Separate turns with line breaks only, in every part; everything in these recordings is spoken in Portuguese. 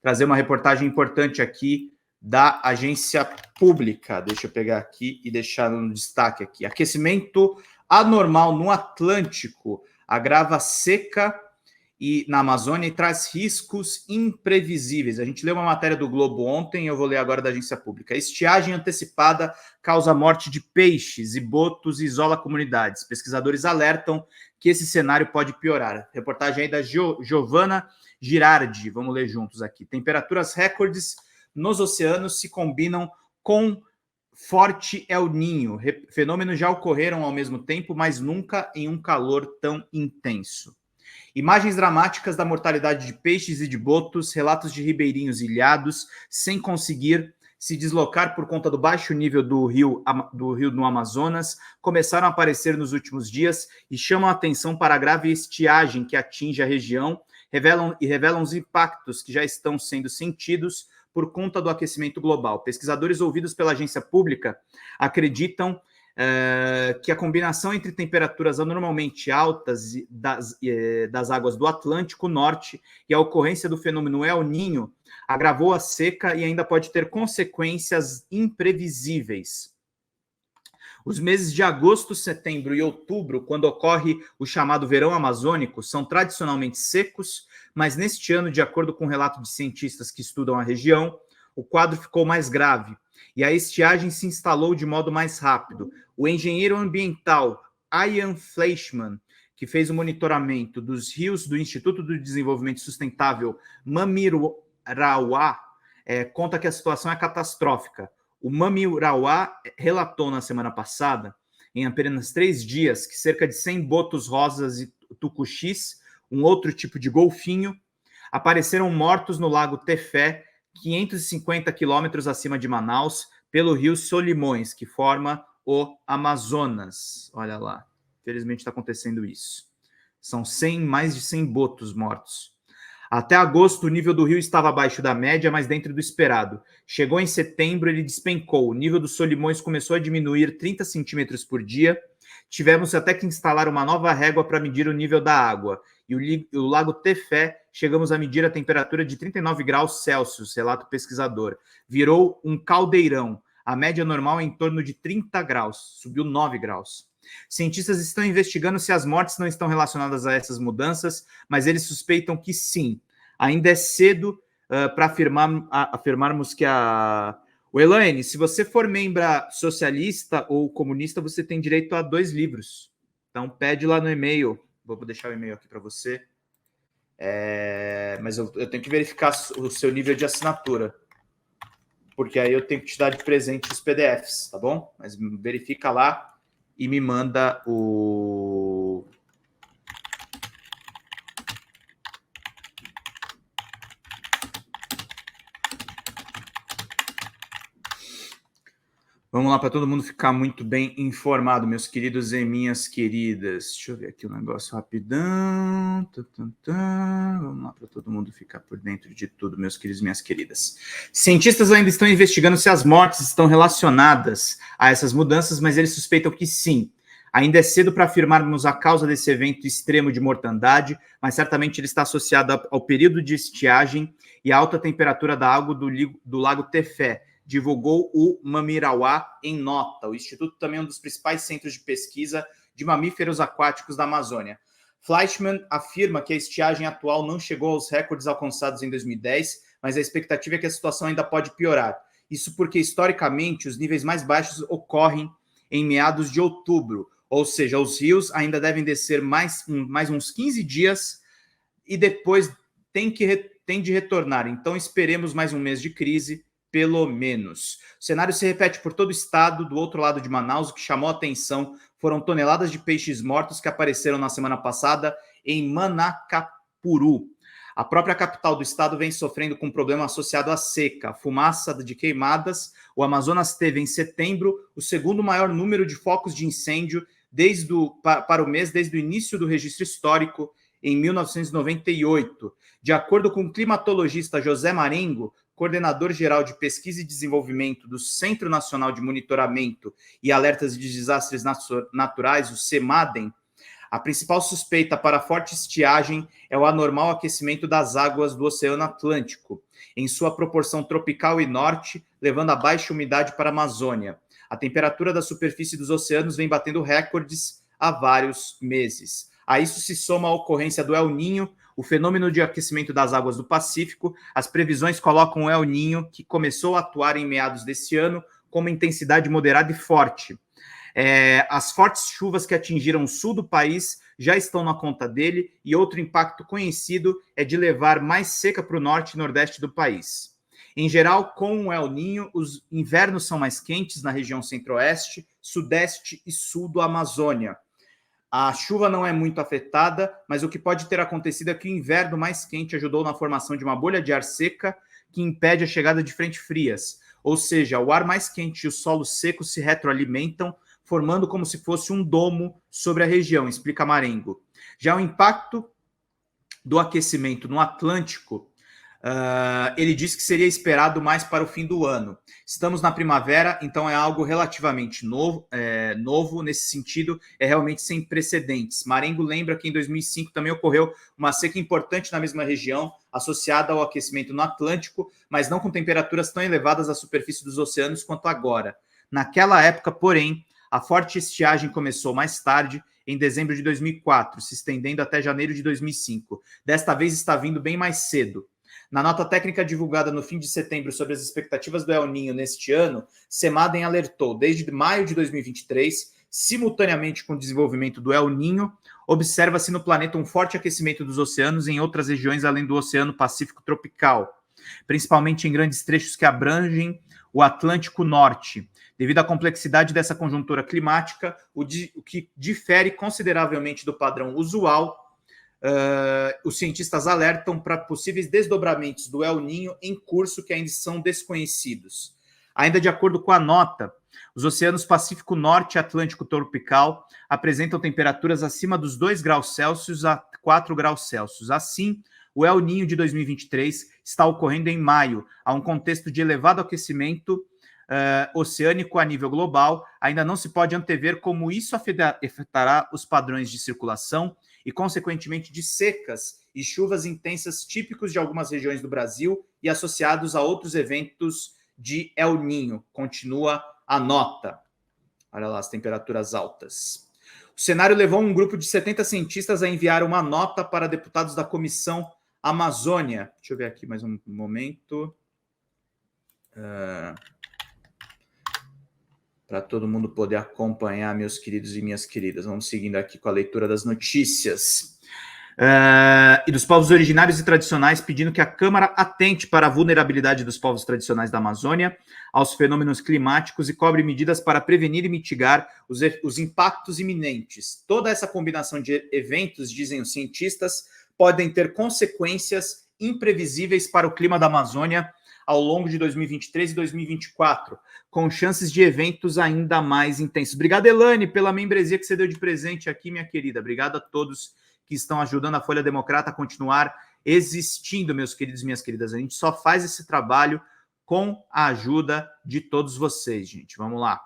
trazer uma reportagem importante aqui da agência pública. Deixa eu pegar aqui e deixar no destaque aqui. Aquecimento anormal no Atlântico agrava seca na Amazônia e traz riscos imprevisíveis. A gente leu uma matéria do Globo ontem, eu vou ler agora da agência pública. Estiagem antecipada causa morte de peixes e botos e isola comunidades. Pesquisadores alertam que esse cenário pode piorar. Reportagem aí da Giovana Girardi. Vamos ler juntos aqui. Temperaturas recordes nos oceanos se combinam com forte El Niño. Fenômenos já ocorreram ao mesmo tempo, mas nunca em um calor tão intenso. Imagens dramáticas da mortalidade de peixes e de botos, relatos de ribeirinhos ilhados sem conseguir se deslocar por conta do baixo nível do rio no Amazonas, começaram a aparecer nos últimos dias e chamam a atenção para a grave estiagem que atinge a região, revelam os impactos que já estão sendo sentidos por conta do aquecimento global. Pesquisadores ouvidos pela agência pública acreditam que a combinação entre temperaturas anormalmente altas das águas do Atlântico Norte e a ocorrência do fenômeno El Niño agravou a seca e ainda pode ter consequências imprevisíveis. Os meses de agosto, setembro e outubro, quando ocorre o chamado verão amazônico, são tradicionalmente secos, mas neste ano, de acordo com o relato de cientistas que estudam a região, o quadro ficou mais grave e a estiagem se instalou de modo mais rápido. O engenheiro ambiental Ian Fleischmann, que fez o monitoramento dos rios do Instituto do Desenvolvimento Sustentável Mamirauá, conta que a situação é catastrófica. O Mamirauá relatou na semana passada, em apenas 3 dias, que cerca de 100 botos rosas e tucuxis, um outro tipo de golfinho, apareceram mortos no Lago Tefé, 550 quilômetros acima de Manaus, pelo rio Solimões, que forma o Amazonas. Olha lá, infelizmente está acontecendo isso. São mais de 100 botos mortos. Até agosto, o nível do rio estava abaixo da média, mas dentro do esperado. Chegou em setembro, ele despencou. O nível dos Solimões começou a diminuir 30 centímetros por dia. Tivemos até que instalar uma nova régua para medir o nível da água. E o Lago Tefé, chegamos a medir a temperatura de 39 graus Celsius, relata o pesquisador. Virou um caldeirão. A média normal é em torno de 30 graus, subiu 9 graus. Cientistas estão investigando se as mortes não estão relacionadas a essas mudanças, mas eles suspeitam que sim. Ainda é cedo para afirmarmos que O Elaine, se você for membra socialista ou comunista, você tem direito a 2 livros. Então pede lá no e-mail. Vou deixar o e-mail aqui para você. Mas eu tenho que verificar o seu nível de assinatura. Porque aí eu tenho que te dar de presente os PDFs, tá bom? Mas verifica lá e me manda o... Vamos lá, para todo mundo ficar muito bem informado, meus queridos e minhas queridas. Deixa eu ver aqui o negócio rapidão. Vamos lá, para todo mundo ficar por dentro de tudo, meus queridos e minhas queridas. Cientistas ainda estão investigando se as mortes estão relacionadas a essas mudanças, mas eles suspeitam que sim. Ainda é cedo para afirmarmos a causa desse evento extremo de mortandade, mas certamente ele está associado ao período de estiagem e à alta temperatura da água do Lago Tefé, divulgou o Mamirauá em nota. O Instituto também é um dos principais centros de pesquisa de mamíferos aquáticos da Amazônia. Fleischmann afirma que a estiagem atual não chegou aos recordes alcançados em 2010, mas a expectativa é que a situação ainda pode piorar. Isso porque, historicamente, os níveis mais baixos ocorrem em meados de outubro, ou seja, os rios ainda devem descer mais uns 15 dias e depois tem de retornar. Então, esperemos mais um mês de crise, pelo menos. O cenário se repete por todo o estado. Do outro lado de Manaus, o que chamou a atenção foram toneladas de peixes mortos que apareceram na semana passada em Manacapuru. A própria capital do estado vem sofrendo com um problema associado à seca, fumaça de queimadas. O Amazonas teve, em setembro, o segundo maior número de focos de incêndio para o mês desde o início do registro histórico, em 1998. De acordo com o climatologista José Marengo, coordenador-geral de Pesquisa e Desenvolvimento do Centro Nacional de Monitoramento e Alertas de Desastres Naturais, o CEMADEM, A principal suspeita para a forte estiagem é o anormal aquecimento das águas do Oceano Atlântico, em sua proporção tropical e norte, levando a baixa umidade para a Amazônia. A temperatura da superfície dos oceanos vem batendo recordes há vários meses. A isso se soma a ocorrência do El Niño, o fenômeno de aquecimento das águas do Pacífico. As previsões colocam o El Niño, que começou a atuar em meados deste ano, com uma intensidade moderada e forte. As fortes chuvas que atingiram o sul do país já estão na conta dele, e outro impacto conhecido é de levar mais seca para o norte e nordeste do país. Em geral, com o El Niño, os invernos são mais quentes na região centro-oeste, sudeste e sul da Amazônia. A chuva não é muito afetada, mas o que pode ter acontecido é que o inverno mais quente ajudou na formação de uma bolha de ar seca que impede a chegada de frentes frias. Ou seja, o ar mais quente e o solo seco se retroalimentam, formando como se fosse um domo sobre a região, explica Marengo. Já o impacto do aquecimento no Atlântico, ele diz que seria esperado mais para o fim do ano. Estamos na primavera, então é algo relativamente novo nesse sentido, é realmente sem precedentes. Marengo lembra que em 2005 também ocorreu uma seca importante na mesma região, associada ao aquecimento no Atlântico, mas não com temperaturas tão elevadas à superfície dos oceanos quanto agora. Naquela época, porém, a forte estiagem começou mais tarde, em dezembro de 2004, se estendendo até janeiro de 2005. Desta vez está vindo bem mais cedo. Na nota técnica divulgada no fim de setembro sobre as expectativas do El Niño neste ano, Semaden alertou, desde maio de 2023, simultaneamente com o desenvolvimento do El Niño, observa-se no planeta um forte aquecimento dos oceanos em outras regiões além do Oceano Pacífico tropical, principalmente em grandes trechos que abrangem o Atlântico Norte. Devido à complexidade dessa conjuntura climática, o que difere consideravelmente do padrão usual, os cientistas alertam para possíveis desdobramentos do El Niño em curso que ainda são desconhecidos. Ainda de acordo com a nota, os oceanos Pacífico Norte e Atlântico Tropical apresentam temperaturas acima dos 2 graus Celsius a 4 graus Celsius. Assim, o El Niño de 2023 está ocorrendo em maio, a um contexto de elevado aquecimento oceânico a nível global. Ainda não se pode antever como isso afetará os padrões de circulação e, consequentemente, de secas e chuvas intensas típicos de algumas regiões do Brasil e associados a outros eventos de El Niño. Continua a nota. Olha lá as temperaturas altas. O cenário levou um grupo de 70 cientistas a enviar uma nota para deputados da Comissão Amazônia. Deixa eu ver aqui mais um momento. Para todo mundo poder acompanhar, meus queridos e minhas queridas. Vamos seguindo aqui com a leitura das notícias. E dos povos originários e tradicionais, pedindo que a Câmara atente para a vulnerabilidade dos povos tradicionais da Amazônia aos fenômenos climáticos e cobre medidas para prevenir e mitigar os impactos iminentes. Toda essa combinação de eventos, dizem os cientistas, podem ter consequências imprevisíveis para o clima da Amazônia ao longo de 2023 e 2024, com chances de eventos ainda mais intensos. Obrigado, Elane, pela membresia que você deu de presente aqui, minha querida. Obrigado a todos que estão ajudando a Folha Democrata a continuar existindo, meus queridos e minhas queridas. A gente só faz esse trabalho com a ajuda de todos vocês, gente. Vamos lá.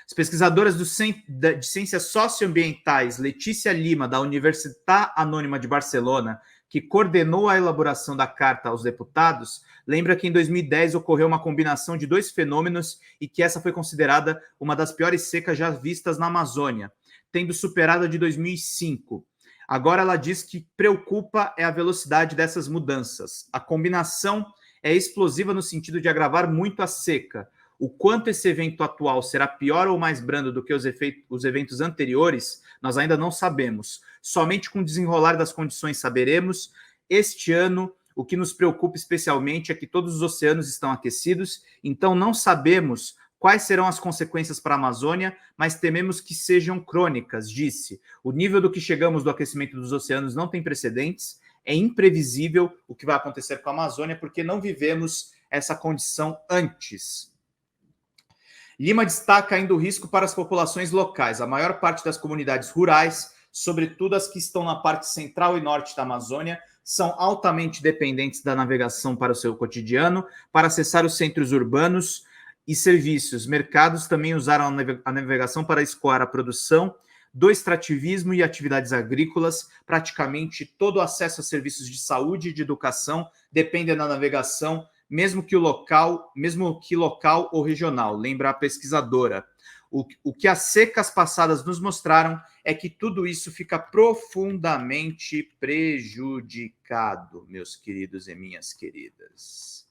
As pesquisadoras de Ciências Socioambientais, Letícia Lima, da Universitat Anônima de Barcelona, que coordenou a elaboração da carta aos deputados, lembra que em 2010 ocorreu uma combinação de 2 fenômenos e que essa foi considerada uma das piores secas já vistas na Amazônia, tendo superado a de 2005. Agora ela diz que preocupa é a velocidade dessas mudanças. A combinação é explosiva no sentido de agravar muito a seca. O quanto esse evento atual será pior ou mais brando do que os eventos anteriores, nós ainda não sabemos. Somente com o desenrolar das condições saberemos. Este ano, o que nos preocupa especialmente é que todos os oceanos estão aquecidos, então não sabemos quais serão as consequências para a Amazônia, mas tememos que sejam crônicas, disse. O nível do que chegamos do aquecimento dos oceanos não tem precedentes, é imprevisível o que vai acontecer com a Amazônia, porque não vivemos essa condição antes. Lima destaca ainda o risco para as populações locais. A maior parte das comunidades rurais, sobretudo as que estão na parte central e norte da Amazônia, são altamente dependentes da navegação para o seu cotidiano, para acessar os centros urbanos e serviços. Mercados também usaram a navegação para escoar a produção do extrativismo e atividades agrícolas, praticamente todo o acesso a serviços de saúde e de educação depende da navegação, mesmo que local ou regional, lembra a pesquisadora. O que as secas passadas nos mostraram é que tudo isso fica profundamente prejudicado, meus queridos e minhas queridas.